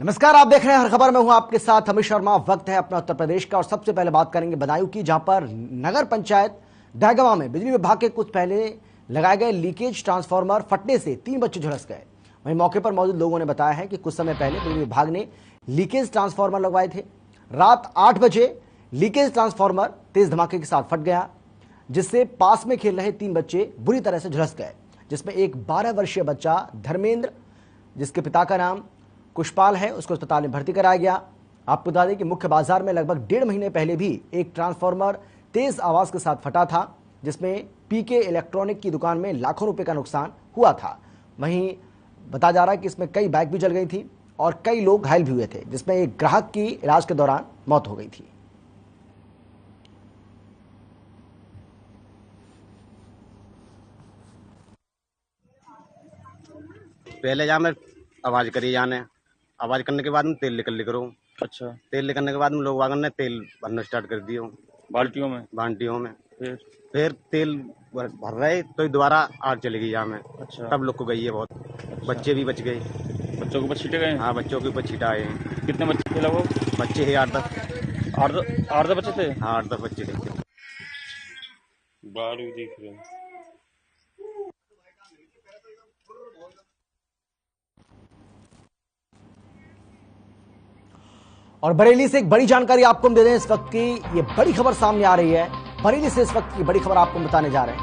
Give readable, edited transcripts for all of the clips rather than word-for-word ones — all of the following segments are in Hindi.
नमस्कार, आप देख रहे हैं हर खबर में हूं आपके साथ अमित शर्मा। वक्त है अपना उत्तर प्रदेश का और सबसे पहले बात करेंगे बदायूं की, जहां पर नगर पंचायत दहगवा में बिजली विभाग के कुछ पहले लगाए गए लीकेज ट्रांसफार्मर फटने से 3 बच्चे झुलस गए। वहीं मौके पर मौजूद लोगों ने बताया है कि कुछ समय पहले बिजली विभाग ने लीकेज ट्रांसफार्मर लगवाए थे। रात 8 बजे लीकेज ट्रांसफार्मर तेज धमाके के साथ फट गया, जिससे पास में खेल रहे 3 बच्चे बुरी तरह से झुलस गए, जिसमें एक 12 वर्षीय बच्चा धर्मेंद्र, जिसके पिता का नाम कुशपाल है, उसको अस्पताल में भर्ती कराया गया। आपको बता दें कि मुख्य बाजार में लगभग 1.5 महीने पहले भी एक ट्रांसफार्मर तेज आवाज के साथ फटा था, जिसमें पीके इलेक्ट्रॉनिक की दुकान में लाखों रुपए का नुकसान हुआ था। वहीं बताया जा रहा है कि इसमें कई बाइक भी जल गई थी और कई लोग घायल भी हुए थे, जिसमें एक ग्राहक की इलाज के दौरान मौत हो गई थी। पहले जा मैं आवाज करी जाने, आवाज करने के बाद में तेल निकल करो। अच्छा, तेल निकलने के बाद में लोग वागन ने तेल भरना स्टार्ट कर दियो बाल्टियों में। फिर तेल भर रहे तो दोबारा आग चली गई यहाँ में। अच्छा, तब लोग को गई है बहुत। अच्छा। बच्चे भी बच गए। बच्चों के ऊपर छींटे गए? हाँ, बच्चों के ऊपर छींटा आए हैं। कितने बच्चे थे लगभग? बच्चे है 8-10। 8-10 बच्चे थे? हाँ, 8-10 बच्चे थे। बालू दिख रहे। और बरेली से एक बड़ी जानकारी आपको हम दे दें। इस वक्त की ये बड़ी खबर सामने आ रही है। बरेली से इस वक्त की बड़ी खबर आपको बताने जा रहे हैं।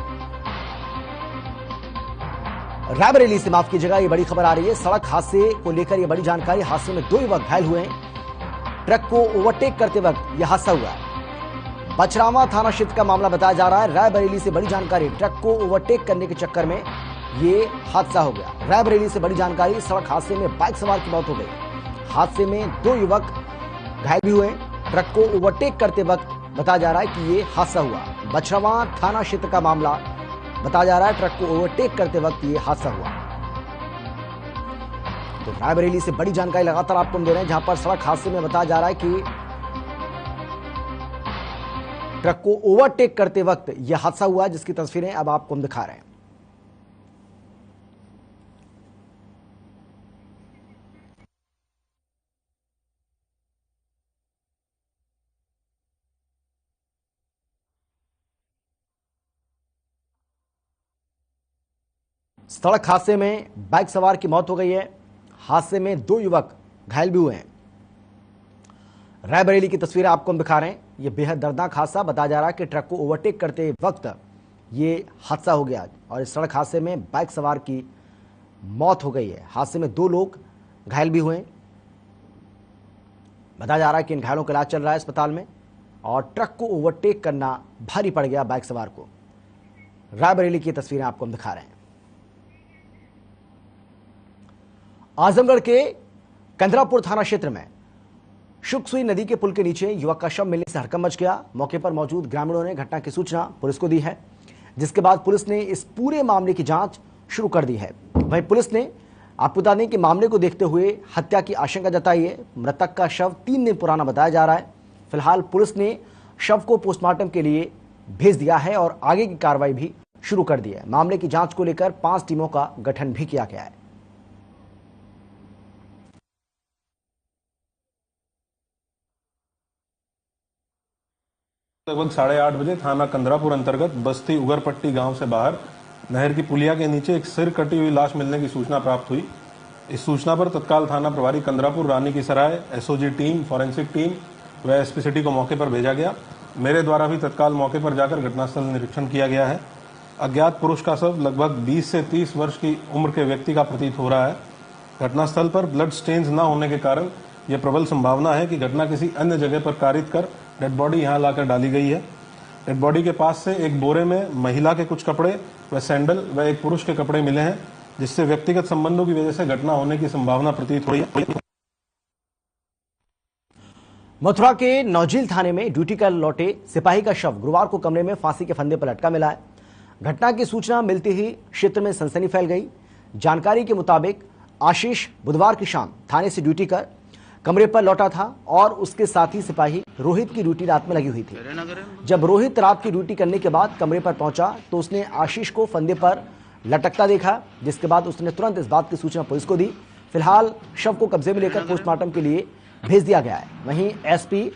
रायबरेली से, माफ कीजिएगा, ये बड़ी खबर आ रही है। सड़क हादसे को लेकर ये बड़ी जानकारी। हादसे में 2 युवक घायल हुए हैं। ट्रक को ओवरटेक करते वक्त यह हादसा हुआ है। बछरावा थाना क्षेत्र का मामला बताया जा रहा है। रायबरेली से बड़ी जानकारी, ट्रक को ओवरटेक करने के चक्कर में ये हादसा हो गया। रायबरेली से बड़ी जानकारी, सड़क हादसे में बाइक सवार की मौत हो गई। हादसे में 2 युवक घायल भी हुए। ट्रक को ओवरटेक करते वक्त बताया जा रहा है कि ये हादसा हुआ। बछरावा थाना क्षेत्र का मामला बताया जा रहा है। ट्रक को ओवरटेक करते वक्त ये हादसा हुआ। तो रायबरेली से बड़ी जानकारी लगातार आपको हम दे रहे हैं, जहां पर सड़क हादसे में बताया जा रहा है कि ट्रक को ओवरटेक करते वक्त यह हादसा हुआ, जिसकी तस्वीरें अब आपको हम दिखा रहे हैं। सड़क हादसे में बाइक सवार की मौत हो गई है। हादसे में 2 युवक घायल भी हुए हैं। रायबरेली की तस्वीरें आपको हम दिखा रहे हैं। यह बेहद दर्दनाक हादसा बताया जा रहा है कि ट्रक को ओवरटेक करते वक्त ये हादसा हो गया और इस सड़क हादसे में बाइक सवार की मौत हो गई है। हादसे में 2 लोग घायल भी हुए हैं। बताया जा रहा है कि इन घायलों का इलाज चल रहा है अस्पताल में और ट्रक को ओवरटेक करना भारी पड़ गया बाइक सवार को। रायबरेली की तस्वीरें आपको हम दिखा रहे हैं। आजमगढ़ के कंदरापुर थाना क्षेत्र में शुकसुई नदी के पुल के नीचे युवक का शव मिलने से हड़कंप मच गया। मौके पर मौजूद ग्रामीणों ने घटना की सूचना पुलिस को दी है, जिसके बाद पुलिस ने इस पूरे मामले की जांच शुरू कर दी है। वहीं पुलिस ने आपको बता दें कि मामले को देखते हुए हत्या की आशंका जताई है। मृतक का शव 3 दिन पुराना बताया जा रहा है। फिलहाल पुलिस ने शव को पोस्टमार्टम के लिए भेज दिया है और आगे की कार्रवाई भी शुरू कर दी है। मामले की जांच को लेकर 5 टीमों का गठन भी किया गया है। लगभग 8:30 बजे थाना कंदरापुर अंतर्गत बस्ती उगरपट्टी गांव से बाहर नहर की पुलिया के नीचे एक सिर कटी हुई लाश मिलने की सूचना प्राप्त हुई। इस सूचना पर तत्काल थाना प्रभारी कंदरापुर, रानी की सराय, एसओजी टीम, फॉरेंसिक टीम व एसपी सिटी को मौके पर भेजा गया। मेरे द्वारा भी तत्काल मौके पर जाकर घटनास्थल निरीक्षण किया गया है। अज्ञात पुरुष का शव लगभग 20 से 30 वर्ष की उम्र के व्यक्ति का प्रतीत हो रहा है। घटनास्थल पर ब्लड स्टेन्स न होने के कारण यह प्रबल संभावना है कि घटना किसी अन्य जगह पर कारित कर डेड बॉडी यहां लाकर डाली गई है। डेड बॉडी के पास से एक बोरे में महिला के कुछ कपड़े व सैंडल व एक पुरुष के कपड़े मिले हैं, जिससे व्यक्तिगत संबंधों की वजह से घटना होने की संभावना प्रतीत हो रही है। मथुरा के नौजील थाने में ड्यूटी कर लौटे सिपाही का शव गुरुवार को कमरे में फांसी के फंदे पर लटका मिला है। घटना की सूचना मिलते ही क्षेत्र में सनसनी फैल गई। जानकारी के मुताबिक आशीष बुधवार की शाम थाने से ड्यूटी कर कमरे पर लौटा था और उसके साथी सिपाही रोहित की ड्यूटी रात में लगी हुई थी। जब रोहित रात की ड्यूटी करने के बाद कमरे पर पहुंचा तो उसने आशीष को फंदे पर लटकता देखा, जिसके बाद उसने तुरंत इस बात की सूचना पुलिस को दी। फिलहाल शव को कब्जे में लेकर पोस्टमार्टम के लिए भेज दिया गया है। वहीं एसपी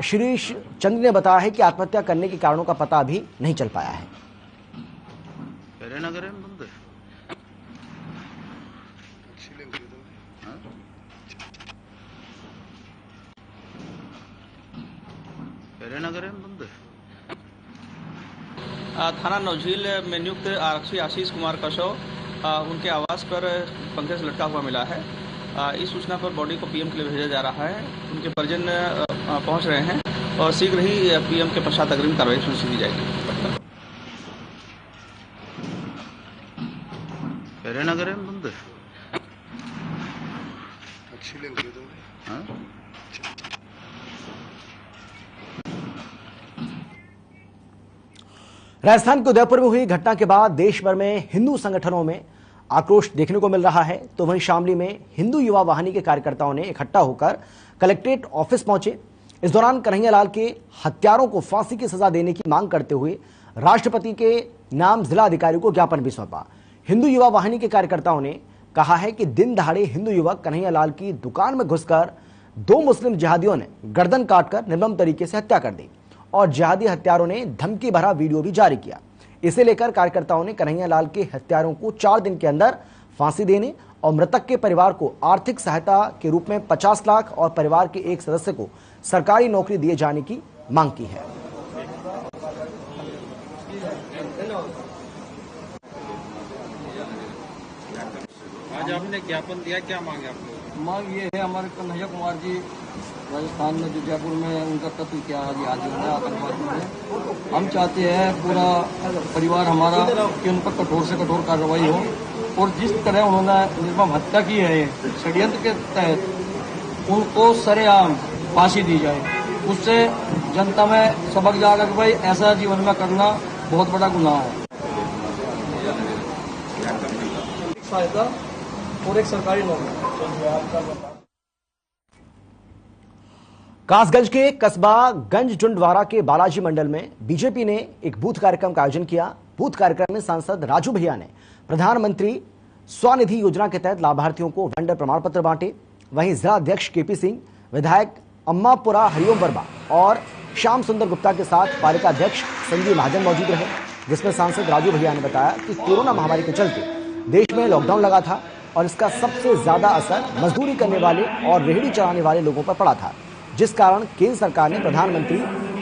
शिरीष चंद्र ने बताया है कि आत्महत्या करने के कारणों का पता अभी नहीं चल पाया है। थाना नौझील में नियुक्त आरक्षी आशीष कुमार का शव उनके आवास पर पंखे से लटका हुआ मिला है। इस सूचना पर बॉडी को पीएम के लिए भेजा जा रहा है। उनके परिजन पहुंच रहे हैं और शीघ्र ही पीएम के पश्चात अग्रिम कार्रवाई सुनिश्चित की जाएगी। राजस्थान के उदयपुर में हुई घटना के बाद देश भर में हिंदू संगठनों में आक्रोश देखने को मिल रहा है, तो वहीं शामली में हिंदू युवा वाहिनी के कार्यकर्ताओं ने इकट्ठा होकर कलेक्ट्रेट ऑफिस पहुंचे। इस दौरान कन्हैयालाल के हत्यारों को फांसी की सजा देने की मांग करते हुए राष्ट्रपति के नाम जिला अधिकारी को ज्ञापन भी सौंपा। हिंदू युवा वाहिनी के कार्यकर्ताओं ने कहा है कि दिन दहाड़े हिंदू युवक कन्हैयालाल की दुकान में घुसकर 2 मुस्लिम जिहादियों ने गर्दन काटकर निर्मम तरीके से हत्या कर दी और जिहादी हत्यारों ने धमकी भरा वीडियो भी जारी किया। इसे लेकर कार्यकर्ताओं ने कन्हैयालाल के हत्यारों को 4 दिन के अंदर फांसी देने और मृतक के परिवार को आर्थिक सहायता के रूप में 50 लाख और परिवार के एक सदस्य को सरकारी नौकरी दिए जाने की मांग की है। आज आपने ज्ञापन दिया, क्या मांग है आपको? मांग ये है, हमारे कन्हैया कुमार जी राजस्थान में जो जयपुर में उनका कत्ल किया आज है आतंकवादियों ने। हम चाहते हैं पूरा परिवार हमारा कि उन पर कठोर से कठोर कार्रवाई हो और जिस तरह उन्होंने निर्मम हत्या की है षड्यंत्र के तहत उनको सरेआम फांसी दी जाए। उससे जनता में सबक जाएगा कि भाई ऐसा जीवन में करना बहुत बड़ा गुनाह है। सहायता और एक सरकारी नौकरी। कासगंज के कस्बा गंज जुंडवारा के बालाजी मंडल में बीजेपी ने एक बूथ कार्यक्रम का आयोजन किया। बूथ कार्यक्रम में सांसद राजू भैया ने प्रधानमंत्री स्वनिधि योजना के तहत लाभार्थियों को वेंडर प्रमाण पत्र बांटे। वहीं जिला अध्यक्ष केपी सिंह, विधायक अम्मापुरा हरिओम वर्मा और श्याम सुंदर गुप्ता के साथ पालिका अध्यक्ष संजीव महाजन मौजूद रहे, जिसमें सांसद राजू भैया ने बताया कि कोरोना महामारी के चलते देश में लॉकडाउन लगा था और इसका सबसे ज्यादा असर मजदूरी करने वाले और रेहड़ी चलाने वाले लोगों पर पड़ा था, जिस कारण केंद्र सरकार ने प्रधानमंत्री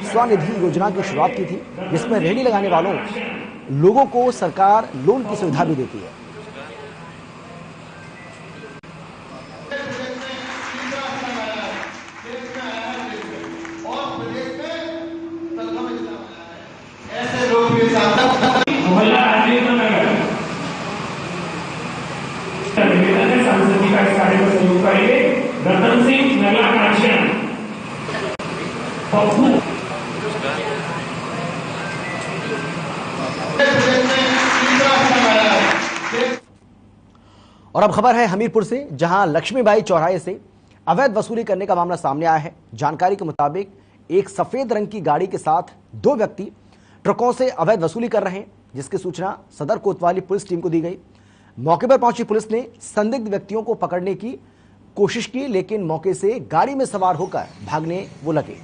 स्वनिधि योजना की शुरुआत की थी, जिसमें रेहड़ी लगाने वालों लोगों को सरकार लोन की सुविधा भी देती है। रतन सिंह नगला कांचन और अब खबर है हमीरपुर से, जहां लक्ष्मीबाई चौराहे से अवैध वसूली करने का मामला सामने आया है। जानकारी के मुताबिक एक सफेद रंग की गाड़ी के साथ 2 व्यक्ति ट्रकों से अवैध वसूली कर रहे हैं, जिसकी सूचना सदर कोतवाली पुलिस टीम को दी गई। मौके पर पहुंची पुलिस ने संदिग्ध व्यक्तियों को पकड़ने की कोशिश की, लेकिन मौके से गाड़ी में सवार होकर भागने वो लगे।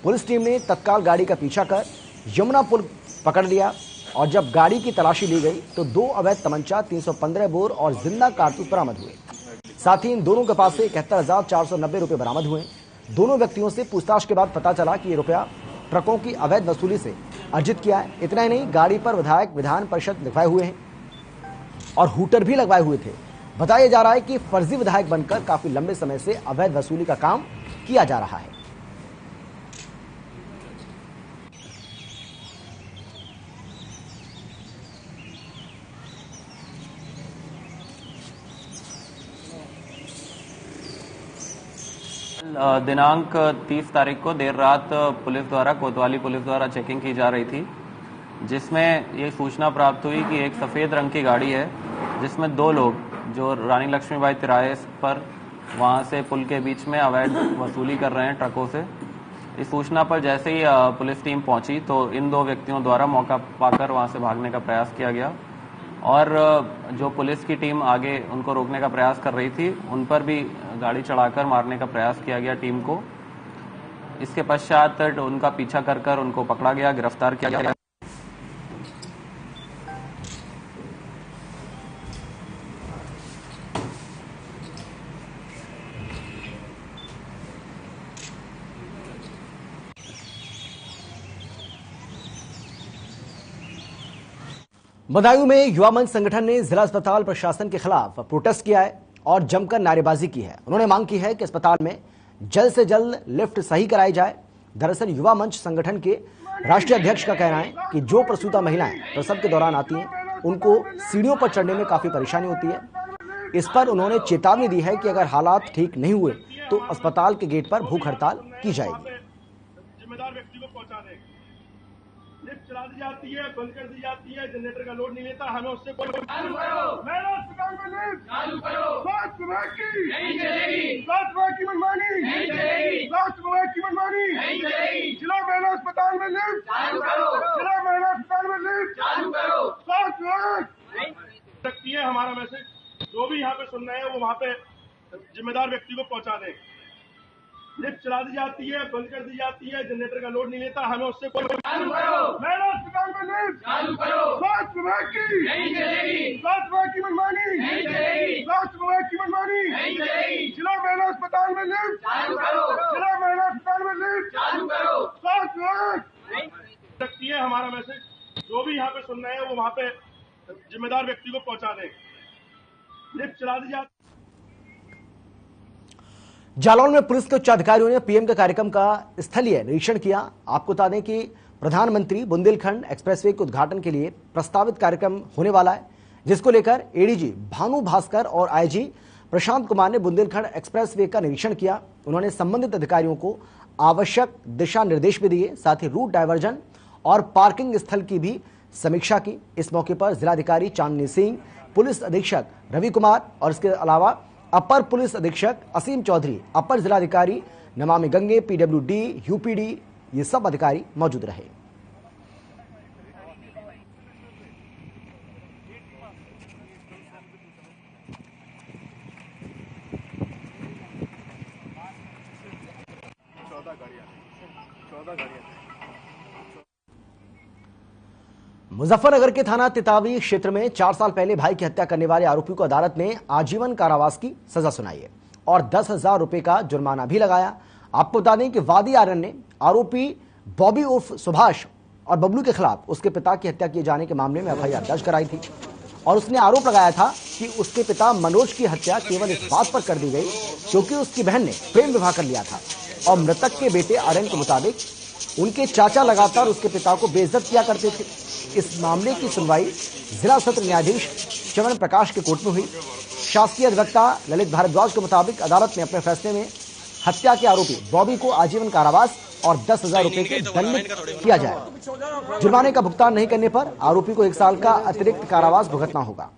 पुलिस टीम ने तत्काल गाड़ी का पीछा कर यमुना पुल पकड़ लिया और जब गाड़ी की तलाशी ली गई तो 2 अवैध तमंचा, 315 बोर और जिंदा कारतूस बरामद हुए। साथ ही इन दोनों के पास से 71,490 रुपए बरामद हुए। दोनों व्यक्तियों से पूछताछ के बाद पता चला कि ये रुपया ट्रकों की अवैध वसूली से अर्जित किया है। इतना ही नहीं, गाड़ी पर विधायक विधान परिषद लिखवाए हुए हैं और हूटर भी लगवाए हुए थे। बताया जा रहा है कि फर्जी विधायक बनकर काफी लंबे समय से अवैध वसूली का काम किया जा रहा है। दिनांक 30 तारीख को देर रात पुलिस द्वारा कोतवाली पुलिस द्वारा चेकिंग की जा रही थी, जिसमें ये सूचना प्राप्त हुई कि एक सफ़ेद रंग की गाड़ी है जिसमें 2 लोग जो रानी लक्ष्मीबाई तिराहे पर वहां से पुल के बीच में अवैध वसूली कर रहे हैं ट्रकों से। इस सूचना पर जैसे ही पुलिस टीम पहुंची तो इन 2 व्यक्तियों द्वारा मौका पाकर वहां से भागने का प्रयास किया गया और जो पुलिस की टीम आगे उनको रोकने का प्रयास कर रही थी, उन पर भी गाड़ी चढ़ाकर मारने का प्रयास किया गया टीम को। इसके पश्चात उनका पीछा कर उनको पकड़ा गया, गिरफ्तार किया गया। बदायूं में युवा मंच संगठन ने जिला अस्पताल प्रशासन के खिलाफ प्रोटेस्ट किया है और जमकर नारेबाजी की है। उन्होंने मांग की है कि अस्पताल में जल्द से जल्द लिफ्ट सही कराई जाए। दरअसल युवा मंच संगठन के राष्ट्रीय अध्यक्ष का कहना है कि जो प्रसूता महिलाएं प्रसव के दौरान आती हैं, उनको सीढ़ियों पर चढ़ने में काफी परेशानी होती है। इस पर उन्होंने चेतावनी दी है कि अगर हालात ठीक नहीं हुए तो अस्पताल के गेट पर भूख हड़ताल की जाएगी। जिम्मेदार व्यक्ति को पहुंचा दें। लिफ्ट चला दी जाती है, बंद कर दी जाती है, जनरेटर का लोड नहीं लेता, हमें उससे कोई चालू करो। मेरा अस्पताल में लिफ्ट चालू करो। स्वास्थ्य विभाग की नहीं चलेगी, स्वास्थ्य विभाग की मनमानी नहीं चलेगी, स्वास्थ्य विभाग की मनमानी नहीं चलेगी। जिला महिला अस्पताल में लिफ्ट चालू करो, जिला महिला अस्पताल में लिफ्ट चालू करो। स्वास्थ्य विभाग रखती है हमारा मैसेज, जो भी यहाँ पे सुन रहे हैं वो वहाँ पे जिम्मेदार व्यक्ति को पहुंचा दें। लिफ्ट चला दी जाती है, बंद कर दी जाती है, जनरेटर का लोड नहीं लेता, हमें उससे कोई चालू करो। मेरा अस्पताल में लिफ्ट चालू करो। स्वास्थ्य विभाग की नहीं चलेगी, स्वास्थ्य विभाग की मनमानी नहीं चलेगी, स्वास्थ्य विभाग की मनमानी नहीं चलेगी। जिला महिला अस्पताल में लिफ्ट चालू करो, जिला महिला अस्पताल में लिफ्ट चालू करो। स्वास्थ्य विभाग रखती है हमारा मैसेज, जो भी यहाँ पे सुन रहे हैं वो वहाँ पे जिम्मेदार व्यक्ति को पहुंचा दें। लिफ्ट चला दी जाती। जालौन में पुलिस के उच्च अधिकारियों ने पीएम के कार्यक्रम का स्थलीय निरीक्षण किया। आपको बता दें कि प्रधानमंत्री बुंदेलखंड एक्सप्रेसवे के उद्घाटन के लिए प्रस्तावित कार्यक्रम होने वाला है, जिसको लेकर एडीजी भानु भास्कर और आईजी प्रशांत कुमार ने बुंदेलखंड एक्सप्रेसवे का निरीक्षण किया। उन्होंने संबंधित अधिकारियों को आवश्यक दिशा निर्देश भी दिए, साथ ही रूट डायवर्जन और पार्किंग स्थल की भी समीक्षा की। इस मौके पर जिलाधिकारी चांदनी सिंह, पुलिस अधीक्षक रवि कुमार और इसके अलावा अपर पुलिस अधीक्षक असीम चौधरी, अपर जिलाधिकारी नमामि गंगे, पीडब्ल्यूडी, यूपीडी, ये सब अधिकारी मौजूद रहे। मुजफ्फरनगर के थाना तितावी क्षेत्र में 4 साल पहले भाई की हत्या करने वाले आरोपी को अदालत ने आजीवन कारावास की सजा सुनाई है और 10,000 रुपए का जुर्माना भी लगाया। आपको बता दें कि वादी आर्यन ने आरोपी बॉबी उर्फ सुभाष और बबलू के खिलाफ उसके पिता की हत्या किए जाने के मामले में एफआईआर दर्ज कराई थी और उसने आरोप लगाया था कि उसके पिता मनोज की हत्या केवल इस बात पर कर दी गई क्योंकि उसकी बहन ने प्रेम विवाह कर लिया था और मृतक के बेटे आर्यन के मुताबिक उनके चाचा लगातार उसके पिता को बेइज्जत किया करते थे। इस मामले की सुनवाई जिला सत्र न्यायाधीश चमन प्रकाश के कोर्ट में हुई। शासकीय अधिवक्ता ललित भारद्वाज के मुताबिक अदालत ने अपने फैसले में हत्या के आरोपी बॉबी को आजीवन कारावास और 10,000 रुपए के दंड किया जाए। जुर्माने का भुगतान नहीं करने पर आरोपी को 1 साल का अतिरिक्त कारावास भुगतना होगा।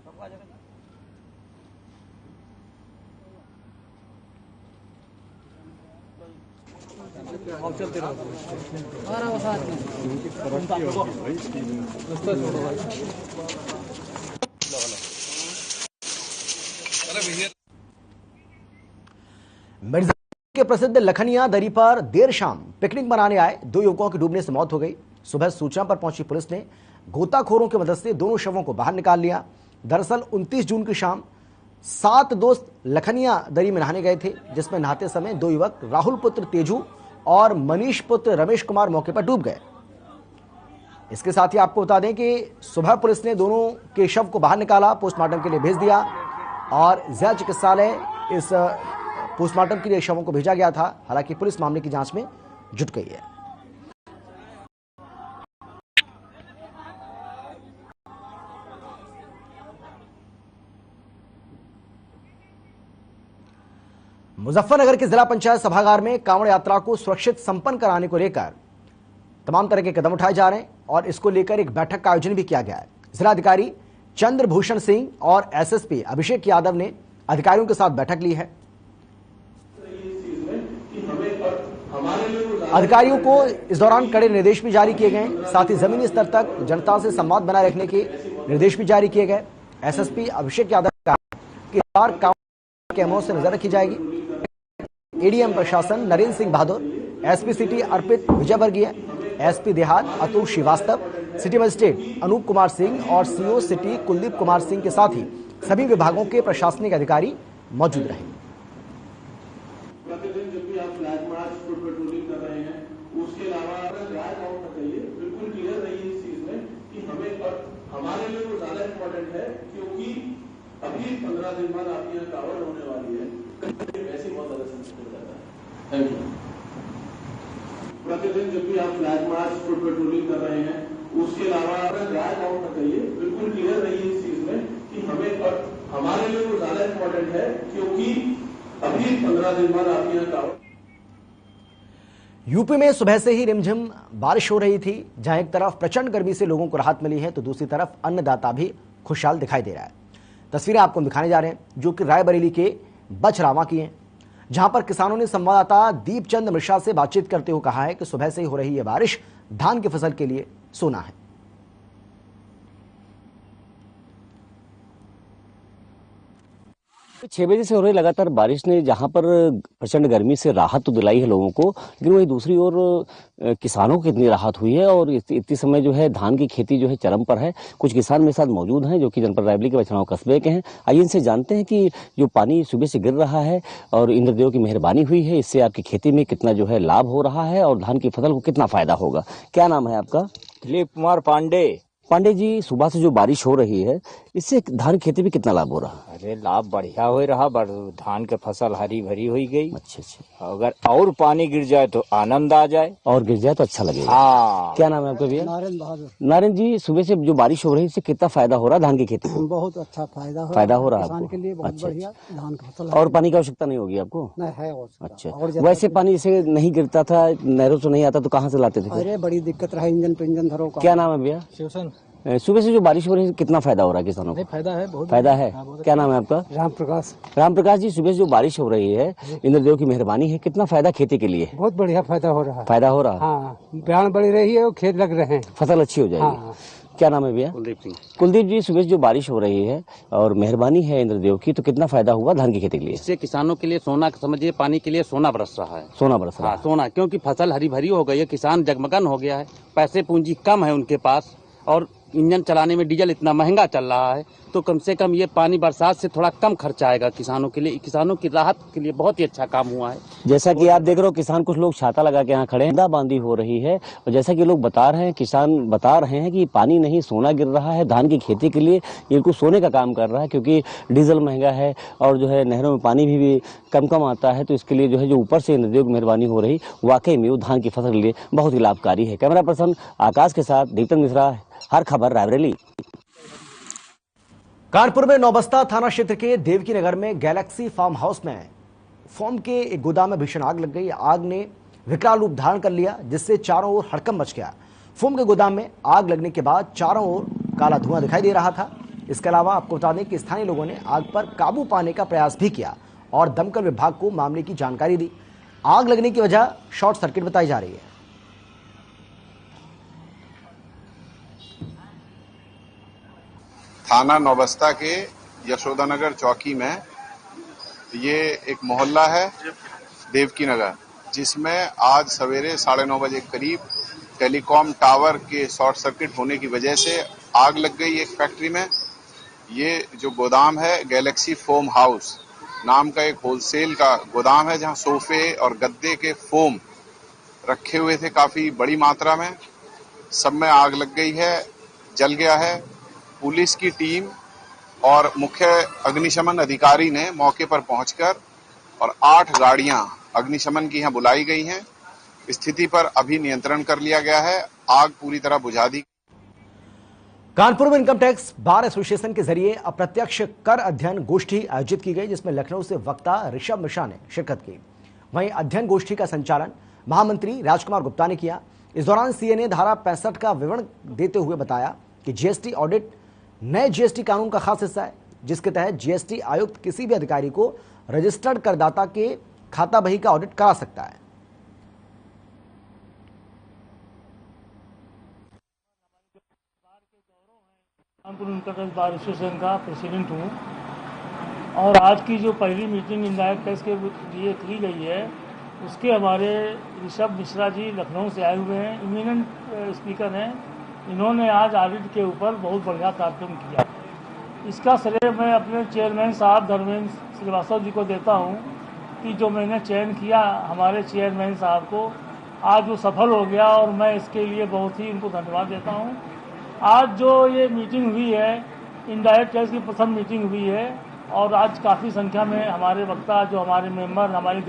मिर्जापुर के प्रसिद्ध लखनिया दरी पर देर शाम पिकनिक मनाने आए 2 युवकों की डूबने से मौत हो गई। सुबह सूचना पर पहुंची पुलिस ने गोताखोरों की मदद से दोनों शवों को बाहर निकाल लिया। दरअसल 29 जून की शाम 7 दोस्त लखनिया दरी में नहाने गए थे, जिसमें नहाते समय 2 युवक राहुल पुत्र तेजू और मनीष पुत्र रमेश कुमार मौके पर डूब गए। इसके साथ ही आपको बता दें कि सुबह पुलिस ने दोनों के शव को बाहर निकाला, पोस्टमार्टम के लिए भेज दिया और जिला चिकित्सालय इस पोस्टमार्टम के लिए शवों को भेजा गया था। हालांकि पुलिस मामले की जांच में जुट गई है। मुजफ्फरनगर के जिला पंचायत सभागार में कांवड़ यात्रा को सुरक्षित संपन्न कराने को लेकर तमाम तरह के कदम उठाए जा रहे हैं और इसको लेकर एक बैठक का आयोजन भी किया गया है। जिलाधिकारी चंद्रभूषण सिंह और एसएसपी अभिषेक यादव ने अधिकारियों के साथ बैठक ली है। अधिकारियों को इस दौरान कड़े निर्देश भी जारी किए गए, साथ ही जमीनी स्तर तक जनता से संवाद बनाए रखने के निर्देश भी जारी किए गए। एसएसपी अभिषेक यादव ने कहा कि इस बार काउंट के अमों से नजर रखी जाएगी। एडीएम प्रशासन नरेंद्र सिंह बहादुर, एसपी सिटी अर्पित विजयवर्गीय, एसपी देहात अतुल श्रीवास्तव, सिटी मजिस्ट्रेट अनूप कुमार सिंह और सीओ सिटी कुलदीप कुमार सिंह के साथ ही सभी विभागों के प्रशासनिक अधिकारी मौजूद रहे। प्रतिदिन जब भी आप फ्लैग मार्च पेट्रोलिंग कर रहे हैं, उसके अलावा फ्लैग आउट ना करिए, बिल्कुल क्लियर रहिए इस चीज में कि हमें और हमारे लिए वो ज्यादा इम्पोर्टेंट है, क्योंकि अभी 15 दिन बाद आपकी यहाँ कावड़ होने वाली है, वैसे बहुत ज्यादा सेंसिटिव रहता है। Thank you. प्रतिदिन जब भी आप फ्लैग मार्च पेट्रोलिंग कर रहे हैं, उसके अलावा फ्लैग आउट ना करिए, बिल्कुल क्लियर रहिए इस चीज में कि हमें और हमारे लिए वो ज्यादा इम्पोर्टेंट है, क्योंकि अभी 15 दिन बाद आपके यहाँ कावड़। यूपी में सुबह से ही रिमझिम बारिश हो रही थी। जहां एक तरफ प्रचंड गर्मी से लोगों को राहत मिली है, तो दूसरी तरफ अन्नदाता भी खुशहाल दिखाई दे रहा है। तस्वीरें आपको दिखाने जा रहे हैं जो कि रायबरेली के बछरावा की हैं, जहां पर किसानों ने संवाददाता दीपचंद मिश्रा से बातचीत करते हुए कहा है कि सुबह से ही हो रही यह बारिश धान की फसल के लिए सोना है। 6 बजे से हो रही लगातार बारिश ने जहां पर प्रचंड गर्मी से राहत तो दिलाई है लोगों को, लेकिन वही दूसरी ओर किसानों को कितनी राहत हुई है। और इतनी समय जो है धान की खेती जो है चरम पर है। कुछ किसान मेरे साथ मौजूद हैं जो कि जनपद रायबरेली के बछरावा कस्बे के हैं। आइए इनसे जानते हैं कि जो पानी सुबह से गिर रहा है और इंद्रदेव की मेहरबानी हुई है, इससे आपकी खेती में कितना जो है लाभ हो रहा है और धान की फसल को कितना फायदा होगा। क्या नाम है आपका? दिलीप कुमार पांडे। पांडे जी, सुबह से जो बारिश हो रही है इससे धान खेती में कितना लाभ हो रहा है? अरे लाभ बढ़िया हो रहा, धान के फसल हरी भरी हुई गई। अच्छा। अगर और पानी गिर जाए तो आनंद आ जाए, और गिर जाए तो अच्छा लगेगा। हाँ। क्या नाम है आपका भैया? नारायण बहादुर। नारायण जी, सुबह से जो बारिश हो रही है इससे कितना फायदा हो रहा है धान की खेती को? बहुत अच्छा फायदा हो रहा है किसान के लिए बहुत अच्छा, बढ़िया धान की फसल। और पानी की आवश्यकता नहीं होगी आपको? नहीं है। अच्छा, वैसे पानी से नहीं गिरता था, नहरों से नहीं आता तो कहाँ से लाते थे? अरे बड़ी दिक्कत रहा, इंजन पे इंजन धरो। क्या नाम है भैया? शिवसन। सुबह से जो बारिश हो रही है कितना फायदा हो रहा है किसानों को? फायदा है, बहुत फायदा है। क्या नाम है आपका? राम प्रकाश। राम प्रकाश जी, सुबह से जो बारिश हो रही है इंद्रदेव की मेहरबानी है, कितना फायदा खेती के लिए? बहुत बढ़िया फायदा हो रहा है। फायदा हो रहा है। हाँ, बयान बढ़ी रही है और खेत लग रहे हैं, फसल अच्छी हो जाएगी। हाँ। क्या नाम है भैया? कुलदीप सिंह। कुलदीप जी, सुबह जो बारिश हो रही है और मेहरबानी है इंद्रदेव की, तो कितना फायदा हुआ धान की खेती के लिए? इससे किसानों के लिए सोना समझिए, पानी के लिए सोना बरस रहा है। सोना बरस रहा है। सोना, क्योंकि फसल हरी भरी हो गई है, किसान जगमगन हो गया है, पैसे पूंजी कम है उनके पास और इंजन चलाने में डीजल इतना महंगा चल रहा है, तो कम से कम ये पानी बरसात से थोड़ा कम खर्चा आएगा किसानों के लिए। किसानों की राहत के लिए बहुत ही अच्छा काम हुआ है। जैसा कि आप देख रहे हो किसान, कुछ लोग छाता लगा के यहाँ खड़े हैं, बूंदाबांदी हो रही है और जैसा कि लोग बता रहे हैं, किसान बता रहे हैं कि पानी नहीं सोना गिर रहा है धान की खेती के लिए, ये कुछ सोने का काम कर रहा है, क्योंकि डीजल महंगा है और जो है नहरों में पानी भी कम आता है। तो इसके लिए जो है जो ऊपर से इंद्रदेव की मेहरबानी हो रही, वाकई में वो धान की फसल के लिए बहुत ही लाभकारी है। कैमरा पर्सन आकाश के साथ दीपचंद मिश्रा, हर खबर रायबरेली। कानपुर में नौबस्ता थाना क्षेत्र के देवकी नगर में गैलेक्सी फार्म हाउस में फोम के एक गोदाम में भीषण आग लग गई। आग ने विकराल रूप धारण कर लिया, जिससे चारों ओर हड़कंप मच गया। फोम के गोदाम में आग लगने के बाद चारों ओर काला धुआं दिखाई दे रहा था। इसके अलावा आपको बता दें कि स्थानीय लोगों ने आग पर काबू पाने का प्रयास भी किया और दमकल विभाग को मामले की जानकारी दी। आग लगने की वजह शॉर्ट सर्किट बताई जा रही है। थाना नौबस्ता के यशोदानगर चौकी में ये एक मोहल्ला है देवकी नगर, जिसमें आज सवेरे 9:30 बजे करीब टेलीकॉम टावर के शॉर्ट सर्किट होने की वजह से आग लग गई एक फैक्ट्री में। ये जो गोदाम है गैलेक्सी फोम हाउस नाम का एक होलसेल का गोदाम है, जहां सोफे और गद्दे के फोम रखे हुए थे काफी बड़ी मात्रा में। सब में आग लग गई है, जल गया है। पुलिस की टीम और मुख्य अग्निशमन अधिकारी ने मौके पर पहुंचकर और 8 गाड़ियां अग्निशमन की यहां बुलाई गई हैं। स्थिति पर अभी नियंत्रण कर लिया गया है, आग पूरी तरह बुझा दी। कानपुर में इनकम टैक्स बार एसोसिएशन के जरिए अप्रत्यक्ष कर अध्ययन गोष्ठी आयोजित की गई, जिसमें लखनऊ से वक्ता ऋषभ मिश्रा ने शिरकत की। वहीं अध्ययन गोष्ठी का संचालन महामंत्री राजकुमार गुप्ता ने किया। इस दौरान सीए ने धारा 65 का विवरण देते हुए बताया कि जीएसटी ऑडिट नए जीएसटी कानून का खास हिस्सा है, जिसके तहत जीएसटी आयुक्त किसी भी अधिकारी को रजिस्टर्ड करदाता के खाता बही का ऑडिट करा सकता है। इंटरनेशनल बार एसोसिएशन का प्रेसिडेंट हूँ और आज की जो पहली मीटिंग इंडायरेक्ट टैक्स के लिए की गई है उसके हमारे ऋषभ मिश्रा जी लखनऊ से आए हुए हैं, इमिनेंट स्पीकर हैं। इन्होंने आज ऑडिट के ऊपर बहुत बढ़िया कार्यक्रम किया। इसका श्रेय मैं अपने चेयरमैन साहब धर्मेंद्र श्रीवास्तव जी को देता हूं कि जो मैंने चयन किया हमारे चेयरमैन साहब को, आज वो सफल हो गया और मैं इसके लिए बहुत ही उनको धन्यवाद देता हूं। आज जो ये मीटिंग हुई है इंडायरेक्ट टैक्स की प्रथम मीटिंग हुई है और आज काफ़ी संख्या में हमारे वक्ता जो हमारे मेंबर हमारी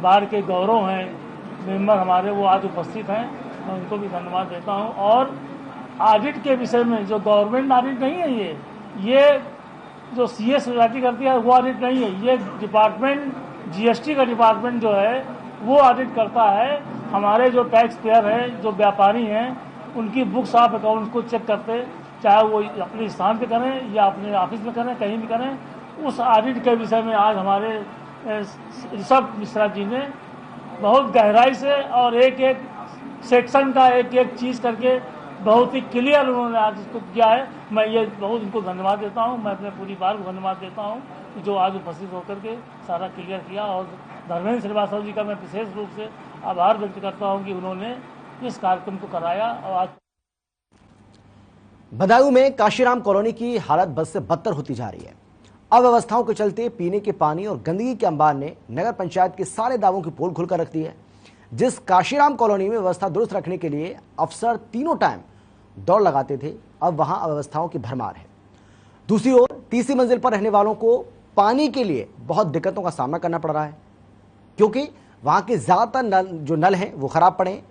बार के गौरव हैं मेंबर हमारे वो आज उपस्थित हैं, मैं उनको भी धन्यवाद देता हूं। और ऑडिट के विषय में जो गवर्नमेंट ऑडिट नहीं है ये जो सीएस सोसाइटी करती है वो ऑडिट नहीं है, ये डिपार्टमेंट जीएसटी का डिपार्टमेंट जो है वो ऑडिट करता है। हमारे जो टैक्स पेयर हैं जो व्यापारी हैं उनकी बुक्स ऑफ अकाउंट को चेक करते, चाहे वो अपने स्थान पे करें या अपने ऑफिस में करें, कहीं भी करें। उस ऑडिट के विषय में आज हमारे ऋषभ मिश्रा जी ने बहुत गहराई से और एक एक सेक्शन का एक एक चीज़ करके बहुत ही क्लियर उन्होंने आज इसको किया है। मैं ये बहुत उनको धन्यवाद देता हूँ। मैं अपने पूरी बार को धन्यवाद देता हूँ जो आज उपस्थित होकर के सारा क्लियर किया। और धर्मेंद्र श्रीवास्तव जी का मैं विशेष रूप से आभार व्यक्त करता हूँ कि उन्होंने इस कार्यक्रम को कराया। और आज बदायूं में काशीराम कॉलोनी की हालत बद से बदतर होती जा रही है। अव्यवस्थाओं के चलते पीने के पानी और गंदगी के अंबार ने नगर पंचायत के सारे दावों की पोल खुलकर रख दी है। जिस काशीराम कॉलोनी में व्यवस्था दुरुस्त रखने के लिए अफसर तीनों टाइम दौड़ लगाते थे, अब वहां अव्यवस्थाओं की भरमार है। दूसरी ओर तीसरी मंजिल पर रहने वालों को पानी के लिए बहुत दिक्कतों का सामना करना पड़ रहा है क्योंकि वहां के ज्यादातर जो नल हैं वो खराब पड़े हैं,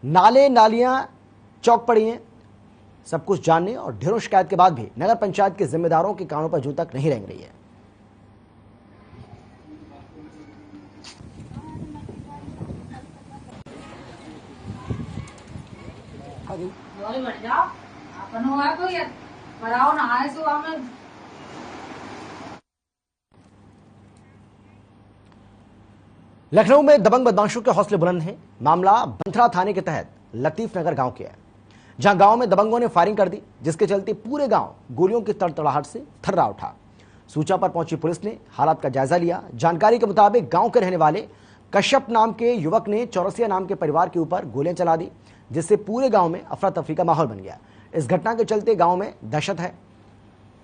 नाले नालियां चौक पड़ी हैं। सब कुछ जानने और ढेरों शिकायत के बाद भी नगर पंचायत के जिम्मेदारों के कानों पर जूं तक नहीं रेंग रही है। लखनऊ में दबंग बदमाशों के हौसले बुलंद हैं। मामला बंथरा थाने के तहत लतीफ नगर गांव के है, जहां गांव में दबंगों ने फायरिंग कर दी, जिसके चलते पूरे गांव गोलियों की तड़तड़ाहट से थर्रा उठा। सूचना पर पहुंची पुलिस ने हालात का जायजा लिया। जानकारी के मुताबिक गांव के रहने वाले कश्यप नाम के युवक ने चौरसिया नाम के परिवार के ऊपर गोलियां चला दी, जिससे पूरे गांव में अफरा तफरी का माहौल बन गया। इस घटना के चलते गांव में दहशत है।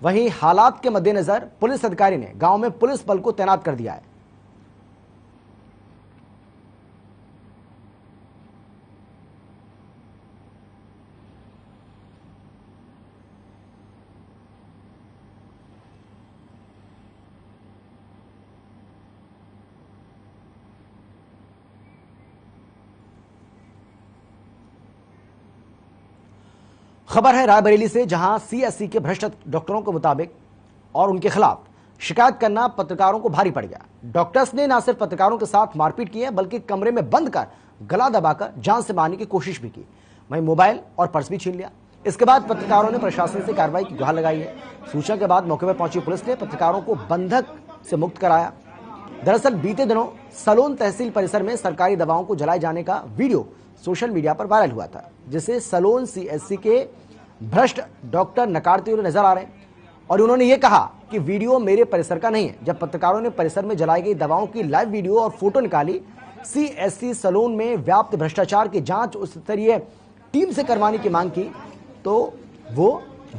वहीं हालात के मद्देनजर पुलिस अधिकारी ने गांव में पुलिस बल को तैनात कर दिया है। खबर है रायबरेली से, जहां सीएससी के भ्रष्ट डॉक्टरों के मुताबिक और उनके खिलाफ शिकायत करना पत्रकारों को भारी पड़ गया। डॉक्टर्स ने न सिर्फ पत्रकारों के साथ मारपीट की है बल्कि कमरे में बंद कर गला दबाकर जान से मारने की कोशिश भी की। वहीं मोबाइल और पर्स भी छीन लिया। इसके बाद पत्रकारों ने प्रशासन से कार्रवाई की गुहार लगाई है। सूचना के बाद मौके पर पहुंची पुलिस ने पत्रकारों को बंधक से मुक्त कराया। दरअसल बीते दिनों सलोन तहसील परिसर में सरकारी दवाओं को जलाए जाने का वीडियो सोशल मीडिया पर वायरल हुआ था, जिसे सलोन सीएससी के भ्रष्ट डॉक्टर नकारते हुए नजर आ रहे हैं। और उन्होंने ये कहा कि वीडियो मेरे परिसर का नहीं है। जब पत्रकारों ने परिसर में जलाई गई दवाओं की लाइव वीडियो और फोटो निकाली, सीएससी सलोन में व्याप्त भ्रष्टाचार की जांच उच्च स्तरीय टीम से करवाने की मांग की तो वो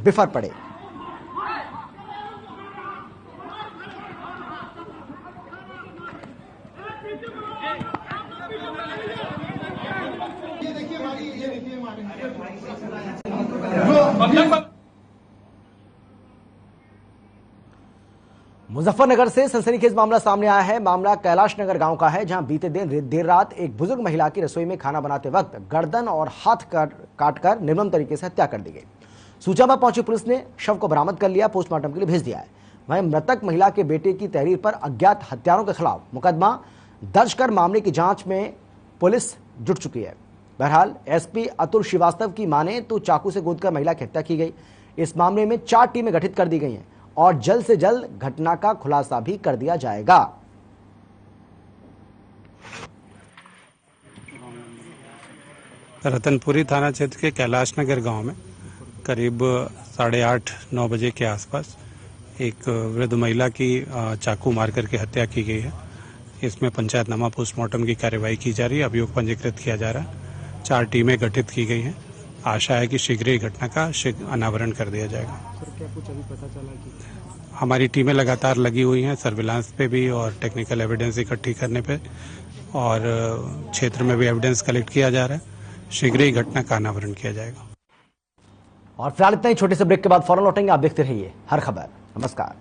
बिफर पड़े। मुजफ्फरनगर से सनसनीखेज मामला सामने आया है। मामला कैलाश नगर गांव का है, जहां बीते दिन देर रात एक बुजुर्ग महिला की रसोई में खाना बनाते वक्त गर्दन और हाथ काटकर निर्मम तरीके से हत्या कर दी गई। सूचना पर पहुंची पुलिस ने शव को बरामद कर लिया, पोस्टमार्टम के लिए भेज दिया है। वहीं मृतक महिला के बेटे की तहरीर पर अज्ञात हत्यारों के खिलाफ मुकदमा दर्ज कर मामले की जांच में पुलिस जुट चुकी है। बहरहाल एसपी अतुल श्रीवास्तव की माने तो चाकू से गोदकर महिला की हत्या की गई। इस मामले में 4 टीमें गठित कर दी गई हैं और जल्द से जल्द घटना का खुलासा भी कर दिया जाएगा। रतनपुरी थाना क्षेत्र के कैलाश नगर गांव में करीब 8:30-9 बजे के आसपास एक वृद्ध महिला की चाकू मार करके हत्या की गई है। इसमें पंचायतनामा पोस्टमार्टम की कार्यवाही की जा रही है, अभियोग पंजीकृत किया जा रहा है। 4 टीमें गठित की गई हैं। आशा है कि शीघ्र ही घटना का अनावरण कर दिया जाएगा। सर, क्या कुछ अभी पता चला कि हमारी टीमें लगातार लगी हुई हैं सर्विलांस पे भी और टेक्निकल एविडेंस इकट्ठी करने पे, और क्षेत्र में भी एविडेंस कलेक्ट किया जा रहा है। शीघ्र ही घटना का अनावरण किया जाएगा। और फिलहाल इतना ही, छोटे से ब्रेक के बाद फौरन लौटेंगे। आप देखते रहिए हर खबर। नमस्कार।